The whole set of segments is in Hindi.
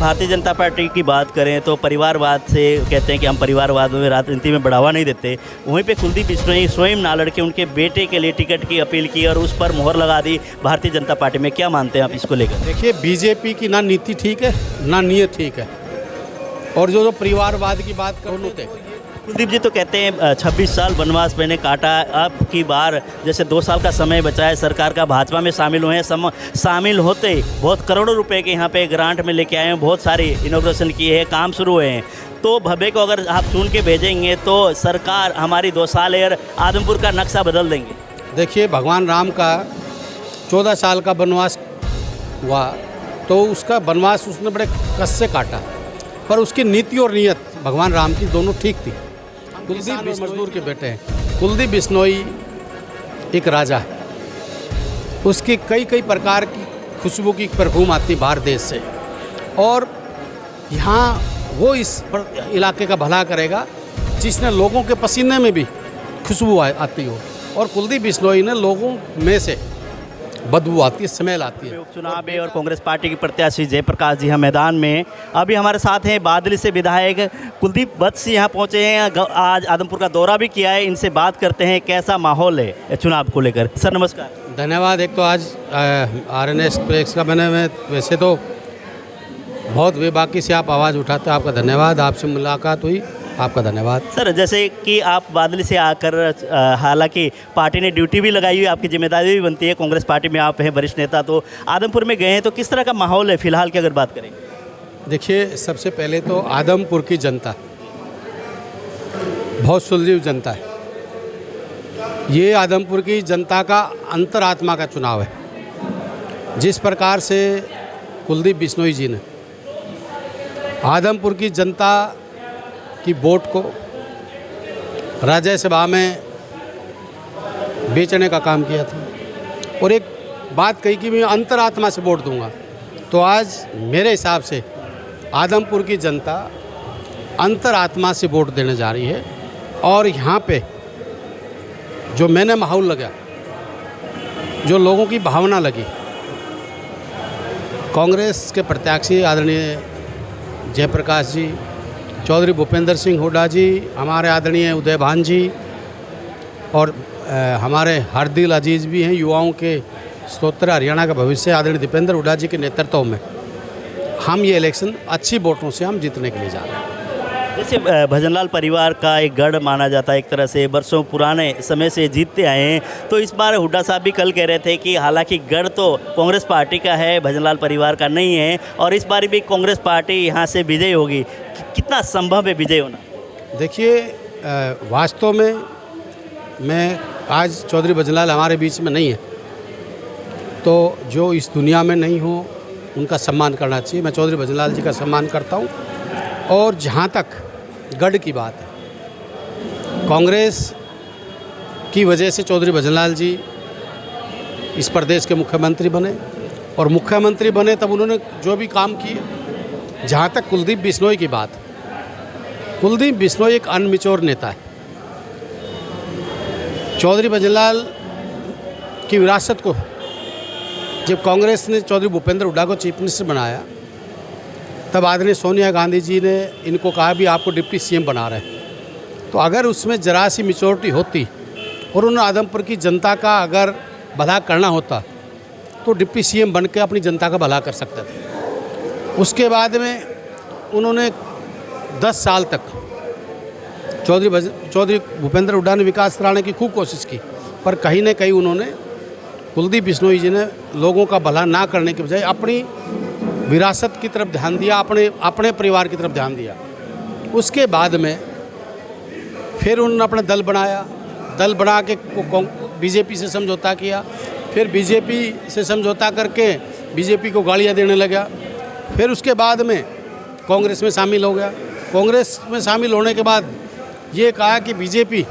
भारतीय जनता पार्टी की बात करें तो परिवारवाद से कहते हैं कि हम परिवारवाद में राजनीति में बढ़ावा नहीं देते। वहीं पे कुलदीप बिश्नोई स्वयं ना लड़के उनके बेटे के लिए टिकट की अपील की और उस पर मोहर लगा दी भारतीय जनता पार्टी में। क्या मानते हैं आप इसको लेकर? देखिए, बीजेपी की ना नीति ठीक है ना नीयत ठीक है, और जो परिवारवाद की बात करो तो कुलदीप जी तो कहते हैं 26 साल वनवास मैंने काटा, अब की बार जैसे 2 साल का समय बचा है, सरकार का भाजपा में शामिल हुए हैं, शामिल होते बहुत करोड़ों रुपए के यहाँ पे ग्रांट में लेके आए हैं, बहुत सारी इनोग्रेशन किए हैं, काम शुरू हुए हैं। तो भव्य को अगर आप चुन के भेजेंगे तो सरकार हमारी 2 साल और आदमपुर का नक्शा बदल देंगे। देखिए, भगवान राम का 14 साल का वनवास हुआ तो उसका वनवास उसने बड़े कष्ट से काटा, पर उसकी नीति और नीयत भगवान राम की दोनों ठीक थी। कुलदीप मजदूर के बेटे हैं। कुलदीप बिश्नोई एक राजा है, उसकी कई कई प्रकार की खुशबू की परफ्यूम आती बाहर देश से, और यहाँ वो इस इलाके का भला करेगा जिसने लोगों के पसीने में भी खुशबू आती हो, और कुलदीप बिश्नोई ने लोगों में से बदबू आती है, स्मेल आती है। उपचुनाव में और कांग्रेस पार्टी के प्रत्याशी जयप्रकाश जी यहाँ मैदान में अभी हमारे साथ हैं। बादली से विधायक कुलदीप वत्स यहाँ पहुँचे हैं, आज आदमपुर का दौरा भी किया है। इनसे बात करते हैं कैसा माहौल है चुनाव को लेकर। सर नमस्कार। धन्यवाद। एक तो आज RNA एक्सप्रेस का मैंने वैसे तो बहुत बेबाकी से आप आवाज़ उठाते, आपका धन्यवाद। आपसे मुलाकात हुई, आपका धन्यवाद। सर जैसे कि आप बादली से आकर, हालांकि पार्टी ने ड्यूटी भी लगाई हुई, आपकी जिम्मेदारी भी बनती है, कांग्रेस पार्टी में आप हैं वरिष्ठ नेता, तो आदमपुर में गए हैं, तो किस तरह का माहौल है फिलहाल की अगर बात करें? देखिए, सबसे पहले तो आदमपुर की जनता बहुत सुलझी जनता है। ये आदमपुर की जनता का अंतरात्मा का चुनाव है। जिस प्रकार से कुलदीप बिश्नोई जी ने आदमपुर की जनता की वोट को राज्यसभा में बेचने का काम किया था, और एक बात कही कि मैं अंतरात्मा से वोट दूंगा, तो आज मेरे हिसाब से आदमपुर की जनता अंतरात्मा से वोट देने जा रही है। और यहाँ पे जो मैंने माहौल लगा, जो लोगों की भावना लगी, कांग्रेस के प्रत्याशी आदरणीय जयप्रकाश जी, चौधरी भूपेंद्र सिंह हुड्डा जी, हमारे आदरणीय उदयभान जी, और हमारे हरदिल अजीज़ भी हैं, युवाओं के स्तोत्र हरियाणा का भविष्य आदरणीय दीपेंद्र हुड्डा जी के नेतृत्व में हम ये इलेक्शन अच्छी वोटों से हम जीतने के लिए जा रहे हैं। जैसे भजनलाल परिवार का एक गढ़ माना जाता है, एक तरह से वर्षों पुराने समय से जीतते आए हैं, तो इस बार हुड्डा साहब भी कल कह रहे थे कि हालांकि गढ़ तो कांग्रेस पार्टी का है, भजनलाल परिवार का नहीं है, और इस बार भी कांग्रेस पार्टी यहाँ से विजयी होगी। कितना संभव है विजय होना? देखिए, वास्तव में मैं आज चौधरी भजनलाल हमारे बीच में नहीं है, तो जो इस दुनिया में नहीं हो उनका सम्मान करना चाहिए। मैं चौधरी भजनलाल जी का सम्मान करता हूँ। और जहाँ तक गढ़ की बात है, कांग्रेस की वजह से चौधरी भजनलाल जी इस प्रदेश के मुख्यमंत्री बने, और मुख्यमंत्री बने तब उन्होंने जो भी काम किए। जहाँ तक कुलदीप बिश्नोई की बात, कुलदीप बिश्नोई एक अनमिच्योर नेता है। चौधरी भजनलाल की विरासत को जब कांग्रेस ने चौधरी भूपेंद्र हुड्डा को चीफ मिनिस्टर बनाया, तब आदरणीय सोनिया गांधी जी ने इनको कहा भी आपको डिप्टी CM बना रहे हैं। तो अगर उसमें जरा सी मेच्योरिटी होती और उन्होंने आदमपुर की जनता का अगर भला करना होता, तो डिप्टी CM बन के अपनी जनता का भला कर सकते थे। उसके बाद में उन्होंने 10 साल तक चौधरी भूपेंद्र हुड्डा ने विकास कराने की खूब कोशिश की, पर कहीं न कहीं उन्होंने, कुलदीप बिश्नोई जी ने लोगों का भला ना करने के बजाय अपनी विरासत की तरफ ध्यान दिया, अपने परिवार की तरफ ध्यान दिया। उसके बाद में फिर उन्होंने अपना दल बनाया, दल बना के बीजेपी से समझौता किया, फिर बीजेपी से समझौता करके बीजेपी को गालियां देने लगा, फिर उसके बाद में कांग्रेस में शामिल हो गया। कांग्रेस में शामिल होने के बाद ये कहा कि बीजेपी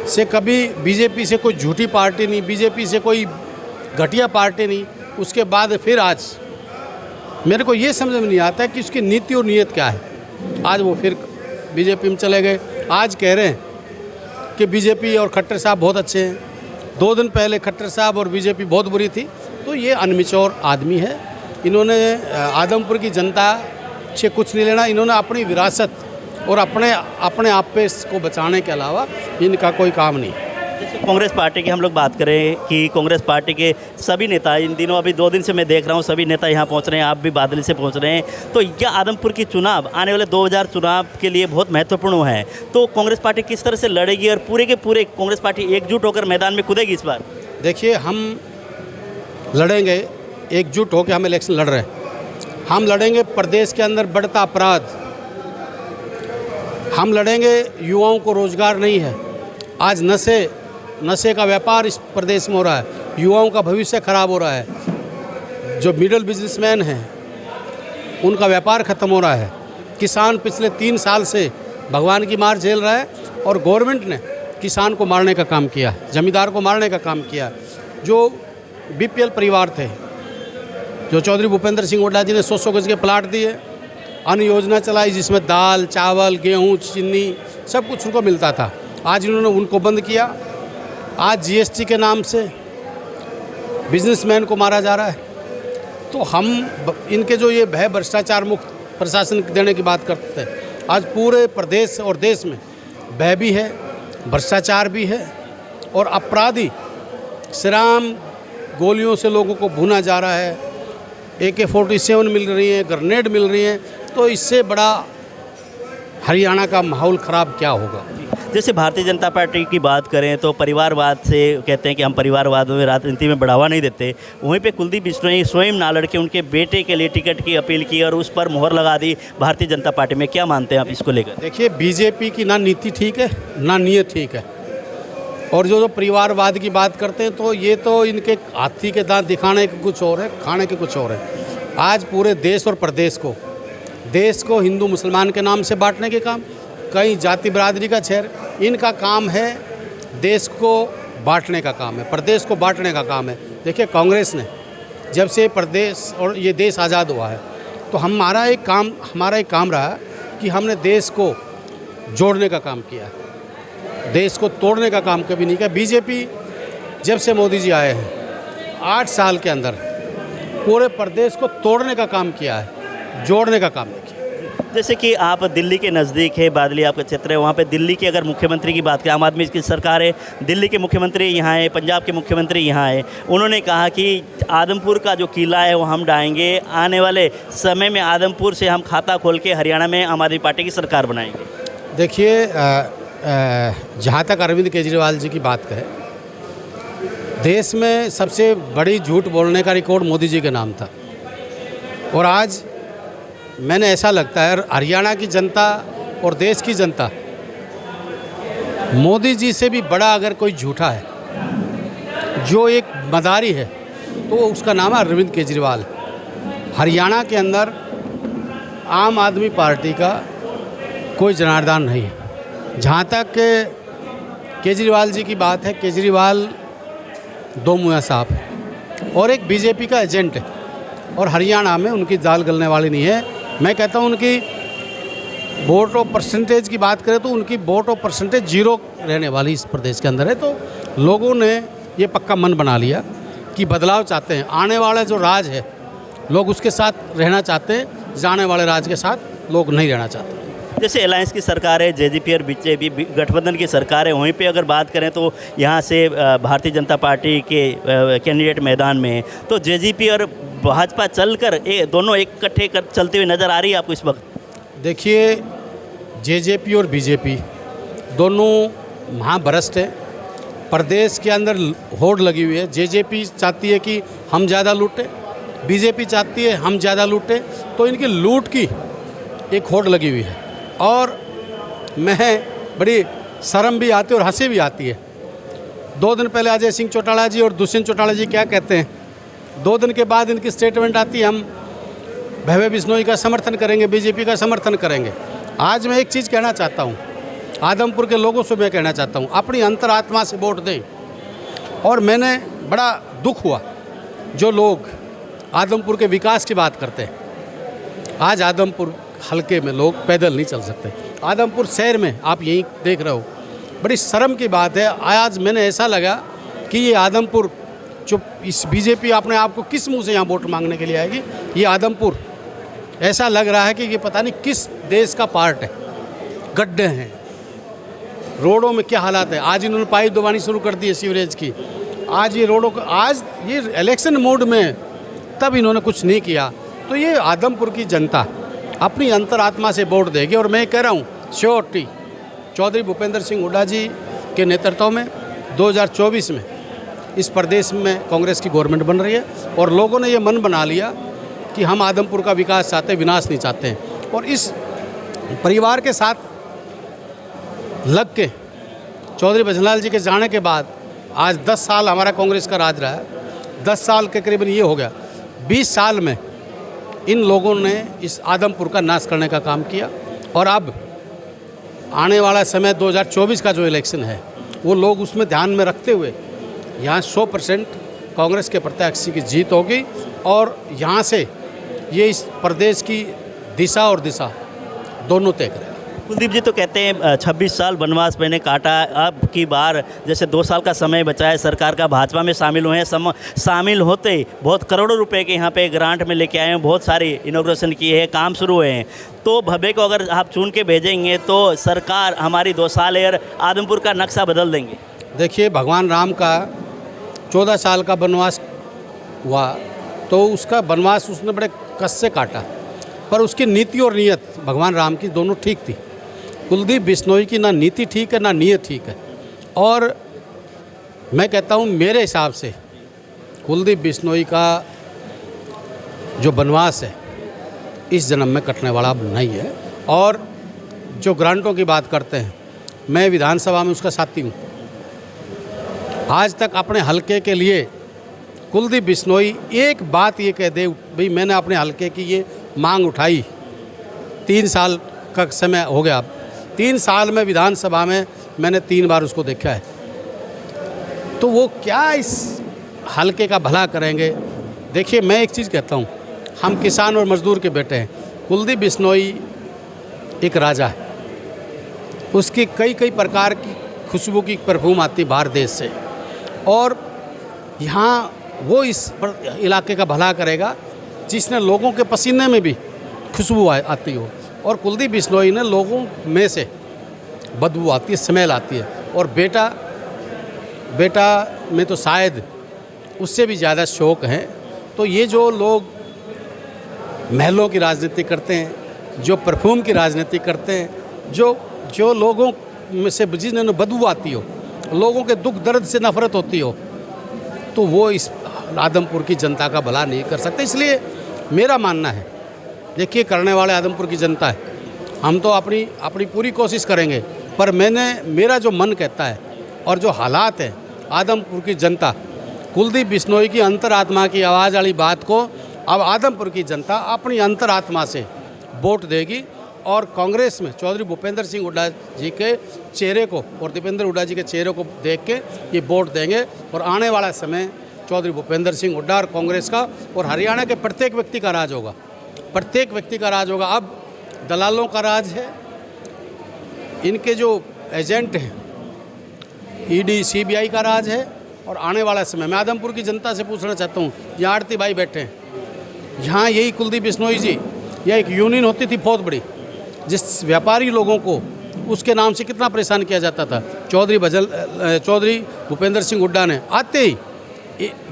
से कोई झूठी पार्टी नहीं, बीजेपी से कोई घटिया पार्टी नहीं। उसके बाद फिर आज मेरे को ये समझ में नहीं आता कि उसकी नीति और नीयत क्या है। आज वो फिर बीजेपी में चले गए, आज कह रहे हैं कि बीजेपी और खट्टर साहब बहुत अच्छे हैं। 2 दिन पहले खट्टर साहब और बीजेपी बहुत बुरी थी। तो ये अनमिच्योर आदमी है, इन्होंने आदमपुर की जनता से कुछ नहीं लेना। इन्होंने अपनी विरासत और अपने आप पे इसको बचाने के अलावा इनका कोई काम नहीं। जैसे कांग्रेस पार्टी की हम लोग बात करें कि कांग्रेस पार्टी के सभी नेता इन दिनों, अभी 2 दिन से मैं देख रहा हूँ, सभी नेता यहाँ पहुँच रहे हैं, आप भी बादल से पहुँच रहे हैं। तो यह आदमपुर की चुनाव आने वाले 2000 चुनाव के लिए बहुत महत्वपूर्ण है। तो कांग्रेस पार्टी किस तरह से लड़ेगी और पूरे के पूरे कांग्रेस पार्टी एकजुट होकर मैदान में कूदेगी इस बार? देखिए, हम लड़ेंगे, एकजुट होकर हम इलेक्शन लड़ रहे हैं। हम लड़ेंगे प्रदेश के अंदर बढ़ता अपराध, हम लड़ेंगे युवाओं को रोजगार नहीं है। आज नशे का व्यापार इस प्रदेश में हो रहा है, युवाओं का भविष्य खराब हो रहा है। जो मिडिल बिजनेसमैन हैं उनका व्यापार ख़त्म हो रहा है। किसान पिछले 3 साल से भगवान की मार झेल रहा है और गवर्नमेंट ने किसान को मारने का काम किया, जमींदार को मारने का काम किया। जो बीपीएल परिवार थे, जो चौधरी भूपेंद्र सिंह हुड्डा जी ने 100 गज के प्लाट दिए, अन्न योजना चलाई जिसमें दाल, चावल, गेहूँ, चीनी सब कुछ उनको मिलता था, आज इन्होंने उनको बंद किया। आज जीएसटी के नाम से बिजनेसमैन को मारा जा रहा है। तो हम इनके जो ये भय भ्रष्टाचार मुक्त प्रशासन देने की बात करते हैं, आज पूरे प्रदेश और देश में भय भी है, भ्रष्टाचार भी है और अपराधी श्रीराम गोलियों से लोगों को भुना जा रहा है। AK-47 मिल रही है, ग्रेनेड मिल रही हैं। तो इससे बड़ा हरियाणा का माहौल ख़राब क्या होगा। जैसे भारतीय जनता पार्टी की बात करें तो परिवारवाद से कहते हैं कि हम परिवारवाद में राजनीति में बढ़ावा नहीं देते। वहीं पे कुलदीप बिश्नोई स्वयं ना लड़के उनके बेटे के लिए टिकट की अपील की और उस पर मोहर लगा दी भारतीय जनता पार्टी में। क्या मानते हैं आप इसको लेकर? देखिए, बीजेपी की ना नीति ठीक है ना नीयत ठीक है। और जो परिवारवाद की बात करते हैं तो ये तो इनके हाथी के दांत दिखाने के कुछ और है, खाने के कुछ और है। आज पूरे देश और प्रदेश को हिंदू मुसलमान के नाम से बांटने के काम, कई जाति बिरादरी का छेड़, इनका काम है। देश को बांटने का काम है, प्रदेश को बांटने का काम है। देखिए, कांग्रेस ने जब से प्रदेश और ये देश आज़ाद हुआ है तो हमारा एक काम रहा कि हमने देश को जोड़ने का काम किया, देश को तोड़ने का काम कभी नहीं किया। बीजेपी जब से मोदी जी आए हैं 8 साल के अंदर पूरे प्रदेश को तोड़ने का काम किया है, जोड़ने का काम नहीं किया। जैसे कि आप दिल्ली के नज़दीक है, बादली आपका क्षेत्र है, वहाँ पे दिल्ली की अगर मुख्यमंत्री की बात करें, आम आदमी की सरकार है, दिल्ली के मुख्यमंत्री यहाँ है, पंजाब के मुख्यमंत्री यहाँ है। उन्होंने कहा कि आदमपुर का जो किला है वो हम ढाएंगे, आने वाले समय में आदमपुर से हम खाता खोल के हरियाणा में आम आदमी पार्टी की सरकार बनाएंगे। देखिए, जहाँ तक अरविंद केजरीवाल जी की बात करें, देश में सबसे बड़ी झूठ बोलने का रिकॉर्ड मोदी जी के नाम था। और आज मैंने ऐसा लगता है हरियाणा की जनता और देश की जनता मोदी जी से भी बड़ा अगर कोई झूठा है जो एक मदारी है तो उसका नाम है अरविंद केजरीवाल। हरियाणा के अंदर आम आदमी पार्टी का कोई जनार्दन नहीं है। जहाँ तक केजरीवाल जी की बात है, केजरीवाल 2 मुँह साहब है और एक बीजेपी का एजेंट है और हरियाणा में उनकी दाल गलने वाली नहीं है। मैं कहता हूँ उनकी वोट ऑफ परसेंटेज की बात करें तो उनकी वोट ऑफ परसेंटेज 0 रहने वाली इस प्रदेश के अंदर है। तो लोगों ने ये पक्का मन बना लिया कि बदलाव चाहते हैं, आने वाला जो राज है लोग उसके साथ रहना चाहते हैं, जाने वाले राज के साथ लोग नहीं रहना चाहते। जैसे अलायंस की सरकार है, जेजेपी और बीजेपी गठबंधन की सरकार है, वहीं पे अगर बात करें तो यहाँ से भारतीय जनता पार्टी के कैंडिडेट मैदान में हैं। तो जेजेपी और भाजपा चलकर दोनों इकट्ठे चलते हुए नज़र आ रही है आपको इस वक्त? देखिए, जेजेपी और बीजेपी दोनों महाभ्रष्ट हैं। प्रदेश के अंदर होड़ लगी हुई है। जेजेपी चाहती है कि हम ज़्यादा लूटें, बीजेपी चाहती है हम ज़्यादा लूटें। तो इनकी लूट की एक होड़ लगी हुई है और मैं बड़ी शर्म भी आती है और हंसी भी आती है। 2 दिन पहले अजय सिंह चौटाला जी और दुष्यंत चौटाला जी क्या कहते हैं, 2 दिन के बाद इनकी स्टेटमेंट आती है हम भव्य बिश्नोई का समर्थन करेंगे, बीजेपी का समर्थन करेंगे। आज मैं एक चीज़ कहना चाहता हूँ, आदमपुर के लोगों से मैं कहना चाहता हूँ, अपनी अंतरात्मा से वोट दें। और मैंने बड़ा दुख हुआ जो लोग आदमपुर के विकास की बात करते हैं। आज आदमपुर हल्के में लोग पैदल नहीं चल सकते। आदमपुर शहर में आप यहीं देख रहे हो, बड़ी शर्म की बात है। आज मैंने ऐसा लगा कि ये आदमपुर जो इस बीजेपी अपने आप को किस मुंह से यहाँ वोट मांगने के लिए आएगी। ये आदमपुर ऐसा लग रहा है कि ये पता नहीं किस देश का पार्ट है। गड्ढे हैं, रोडों में क्या हालात है। आज इन्होंने पाइप दबानी शुरू कर दी है सीवरेज की। आज ये रोडों को, आज ये इलेक्शन मोड में तब इन्होंने कुछ नहीं किया। तो ये आदमपुर की जनता अपनी अंतरात्मा से वोट देगी। और मैं कह रहा हूँ श्योरिटी चौधरी भूपेंद्र सिंह हुड्डा जी के नेतृत्व में 2024 में इस प्रदेश में कांग्रेस की गवर्नमेंट बन रही है। और लोगों ने ये मन बना लिया कि हम आदमपुर का विकास चाहते हैं, विनाश नहीं चाहते हैं। और इस परिवार के साथ लग के चौधरी भजनलाल जी के जाने के बाद आज 10 साल हमारा कांग्रेस का राज रहा है। 10 साल के करीबन ये हो गया। 20 साल में इन लोगों ने इस आदमपुर का नाश करने का काम किया। और अब आने वाला समय 2024 का जो इलेक्शन है वो लोग उसमें ध्यान में रखते हुए यहाँ 100% कांग्रेस के प्रत्याशी की जीत होगी। और यहाँ से ये इस प्रदेश की दिशा और दिशा दोनों तय करेगा। कुलदीप जी तो कहते हैं 26 साल वनवास मैंने काटा, अब की बार जैसे 2 साल का समय बचा है, सरकार का भाजपा में शामिल हुए हैं। शामिल होते बहुत करोड़ों रुपए के यहाँ पे ग्रांट में लेके आए हैं, बहुत सारी इनॉग्रेशन किए हैं, काम शुरू हुए हैं। तो भव्य को अगर आप चुन के भेजेंगे तो सरकार हमारी 2 साल और आदमपुर का नक्शा बदल देंगे। देखिए, भगवान राम का 14 साल का वनवास हुआ तो उसका वनवास उसने बड़े कष्ट से काटा। पर उसकी नीति और नीयत भगवान राम की दोनों ठीक थी। कुलदीप बिश्नोई की ना नीति ठीक है ना नीयत ठीक है। और मैं कहता हूँ मेरे हिसाब से कुलदीप बिश्नोई का जो वनवास है इस जन्म में कटने वाला अब नहीं है। और जो ग्रांटों की बात करते हैं, मैं विधानसभा में उसका साथी हूँ। आज तक अपने हलके के लिए कुलदीप बिश्नोई एक बात ये कह दे भाई मैंने अपने हलके की ये मांग उठाई। 3 साल का समय हो गया। अब 3 साल में विधानसभा में मैंने 3 बार उसको देखा है। तो वो क्या इस हलके का भला करेंगे। देखिए, मैं एक चीज़ कहता हूँ, हम किसान और मजदूर के बेटे हैं। कुलदीप बिश्नोई एक राजा है। उसकी कई प्रकार की खुशबू की परफ्यूम आती है बाहर देश से। और यहाँ वो इस इलाके का भला करेगा जिसने लोगों के पसीने में भी खुशबू आती हो। और कुलदीप बिश्नोई ने लोगों में से बदबू आती है, स्मेल आती है। और बेटा में तो शायद उससे भी ज़्यादा शौक हैं। तो ये जो लोग महलों की राजनीति करते हैं, जो परफ्यूम की राजनीति करते हैं, जो लोगों में से जिन्हें बदबू आती हो, लोगों के दुख दर्द से नफरत होती हो, तो वो इस आदमपुर की जनता का भला नहीं कर सकते। इसलिए मेरा मानना है, देखिए, करने वाले आदमपुर की जनता है। हम तो अपनी पूरी कोशिश करेंगे। पर मेरा जो मन कहता है और जो हालात है, आदमपुर की जनता कुलदीप बिश्नोई की अंतरात्मा की आवाज़ वाली बात को अब आदमपुर की जनता अपनी अंतरात्मा से वोट देगी। और कांग्रेस में चौधरी भूपेंद्र सिंह हुड्डा जी के चेहरे को और दीपेंद्र हुड्डा जी के चेहरे को देख के ये वोट देंगे। और आने वाला समय चौधरी भूपेंद्र सिंह हुड्डा और कांग्रेस का और हरियाणा के प्रत्येक व्यक्ति का राज होगा। प्रत्येक व्यक्ति का राज होगा। अब दलालों का राज है, इनके जो एजेंट हैं ईडी सीबीआई का राज है। और आने वाला समय मैं आदमपुर की जनता से पूछना चाहता हूँ, यहाँ आरती भाई बैठे हैं, यहाँ यही कुलदीप बिश्नोई जी, यह एक यूनियन होती थी बहुत बड़ी, जिस व्यापारी लोगों को उसके नाम से कितना परेशान किया जाता था। चौधरी भूपेंद्र सिंह हुड्डा ने आते ही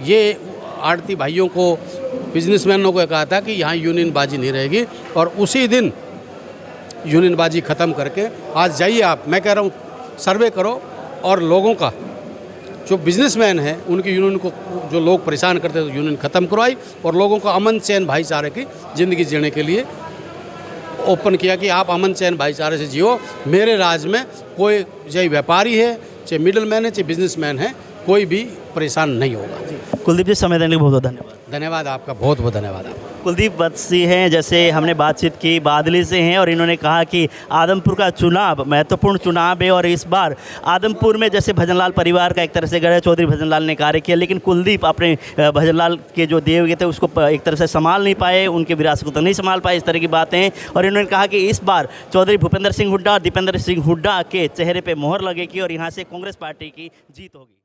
ये आड़ती भाइयों को, बिजनेसमैनों को कहा था कि यहाँ यूनियनबाजी नहीं रहेगी। और उसी दिन यूनियनबाजी ख़त्म करके आज जाइए आप, मैं कह रहा हूँ सर्वे करो और लोगों का जो बिजनेसमैन हैं उनकी यूनियन को जो लोग परेशान करते थे यूनियन ख़त्म करवाई और लोगों को अमन चैन भाईचारे की ज़िंदगी जीने के लिए ओपन किया कि आप अमन चैन भाईचारे से जियो। मेरे राज में कोई चाहे व्यापारी है, चाहे मिडिल मैन है, चाहे बिजनेसमैन है, कोई भी परेशान नहीं होगा। कुलदीप जी, समय देने के लिए बहुत बहुत धन्यवाद। धन्यवाद आपका, बहुत बहुत धन्यवाद आपका। कुलदीप बत्सी हैं, जैसे हमने बातचीत की बादली से हैं और इन्होंने कहा कि आदमपुर का चुनाव महत्वपूर्ण चुनाव है और इस बार आदमपुर में जैसे भजनलाल परिवार का एक तरह से गढ़ चौधरी भजनलाल ने कार्य किया, लेकिन कुलदीप अपने भजनलाल के जो दिए हुए थे उसको एक तरह से संभाल नहीं पाए, उनके विरासत को तो नहीं संभाल पाए, इस तरह की बातें हैं। और इन्होंने कहा कि इस बार चौधरी भूपेंद्र सिंह हुड्डा और दीपेंद्र सिंह हुड्डा के चेहरे पर मोहर लगेगी और यहाँ से कांग्रेस पार्टी की जीत होगी।